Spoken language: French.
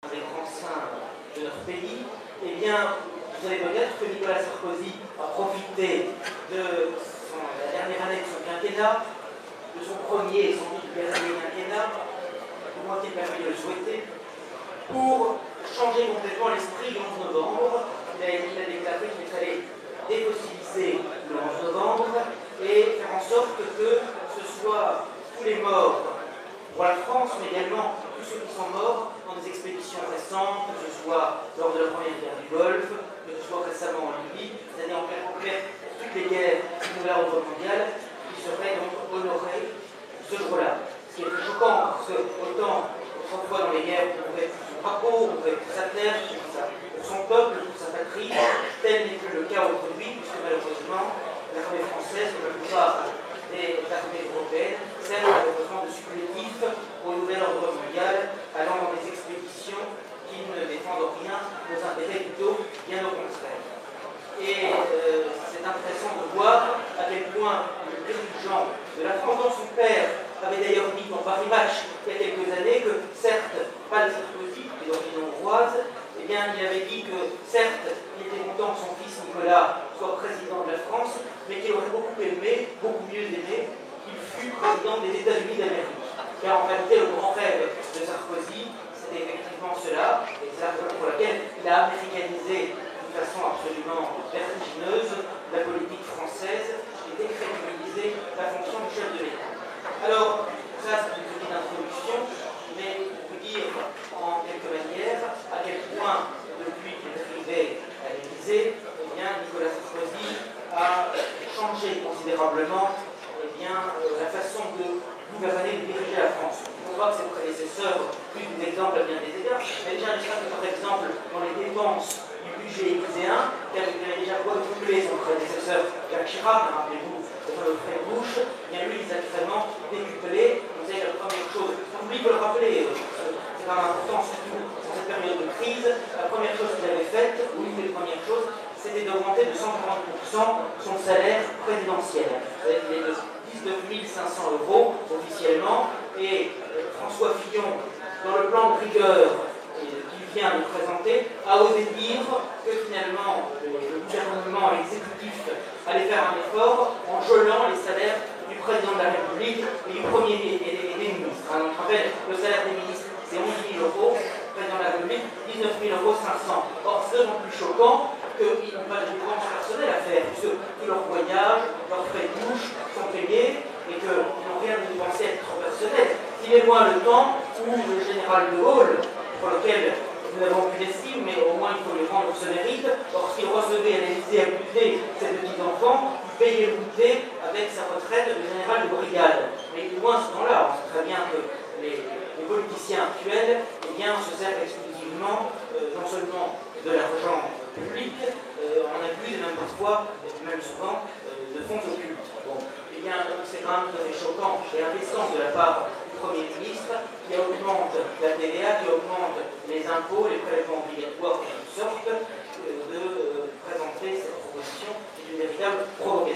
des grands saints de notre pays, eh bien, vous savez peut-être que Nicolas Sarkozy a profité de la dernière année de son quinquennat, de son premier et sans doute dernier quinquennat, au moins qu'il permet de le souhaiter, pour changer complètement l'esprit du 11 novembre. Il a déclaré qu'il fallait défossiliser le 11 novembre et faire en sorte que ce soit tous les morts pour la France, mais également tous ceux qui sont morts dans des expéditions récentes, que ce soit lors de la première guerre du Golfe, que ce soit récemment en Libye, c'est-à-dire en clair toutes les guerres du Nouvel Ordre mondial, qui seraient donc honorées ce jour-là. Ce qui est très choquant, parce que autant autrefois dans les guerres, on pouvait son drapeau, on pouvait sa terre, pour son peuple, pour sa patrie, tel n'est plus le cas aujourd'hui, puisque malheureusement, l'armée française, comme la plupart des armées européennes, sert malheureusement de supplétif au nouvel ordre mondial, allant dans des expéditions qui ne défendent rien nos intérêts, plutôt bien au contraire. Et c'est intéressant de voir à quel point le dirigeant de la France, dont son père avait d'ailleurs dit dans Paris Match il y a quelques années que certes, pas de Sarkozy, mais d'origine hongroise, eh bien il avait dit que certes, il était content que son fils Nicolas soit président de la France, mais qu'il aurait beaucoup aimé, beaucoup mieux aimé, qu'il fût président des États-Unis d'Amérique. Car en réalité, le grand rêve de Sarkozy, c'était effectivement cela, et c'est la raison pour laquelle il a américanisé de façon absolument vertigineuse la politique française et décrédibilisé la fonction du chef de l'État. Alors, ça c'est une petite introduction, mais pour vous dire en quelque manière à quel point, depuis qu'il est arrivé à l'Élysée, eh bien, Nicolas Sarkozy a changé considérablement la façon de gouverner et de diriger la France. On voit que ses prédécesseurs, plus d'exemples à bien des égards, mais déjà par exemple dans les dépenses du budget élyséen, qui avait déjà quadruplé son prédécesseur Jacques Chirac, rappelez-vous, Fred Bush, bien lui, il a vraiment décuplé. Vous savez, la première chose, on oublie de le rappeler, c'est quand même important, surtout dans cette période de crise, la première chose qu'il avait faite, ou une des premières choses, c'était d'augmenter de 140% son salaire présidentiel. Il est de 19 500 € officiellement, et François Fillon, dans le plan de rigueur qu'il vient de présenter, a osé dire que finalement le gouvernement et l'exécutif allaient faire un effort en gelant les salaires du président de la République et du premier et des ministres. Donc, je rappelle, le salaire des ministres, c'est 11 000 €, le président de la République, 19 500 €. Or, c'est d'autant plus choquant qu'ils n'ont pas de dépenses personnelles à faire, puisque tous leurs voyages, leurs frais de bouche sont payés et qu'ils n'ont rien de dépensé à titre personnel. Il est loin le temps où le général de Gaulle, pour lequel nous n'avons plus d'estime, mais au moins il faut lui rendre ce mérite, lorsqu'il recevait à l'Élysée à goûter ses petits-enfants, il payait le goûter avec sa retraite de général de brigade. Mais loin ce temps-là, on sait très bien que les politiciens actuels eh bien, se servent exclusivement, non seulement de l'argent public, on abuse même parfois, même souvent, de fonds occultes. Bon, eh bien, c'est quand même très choquant et indécent de la part du Premier ministre qui augmente la TVA, qui augmente les impôts, les prélèvements obligatoires, en sorte de présenter cette proposition qui est une véritable provocation.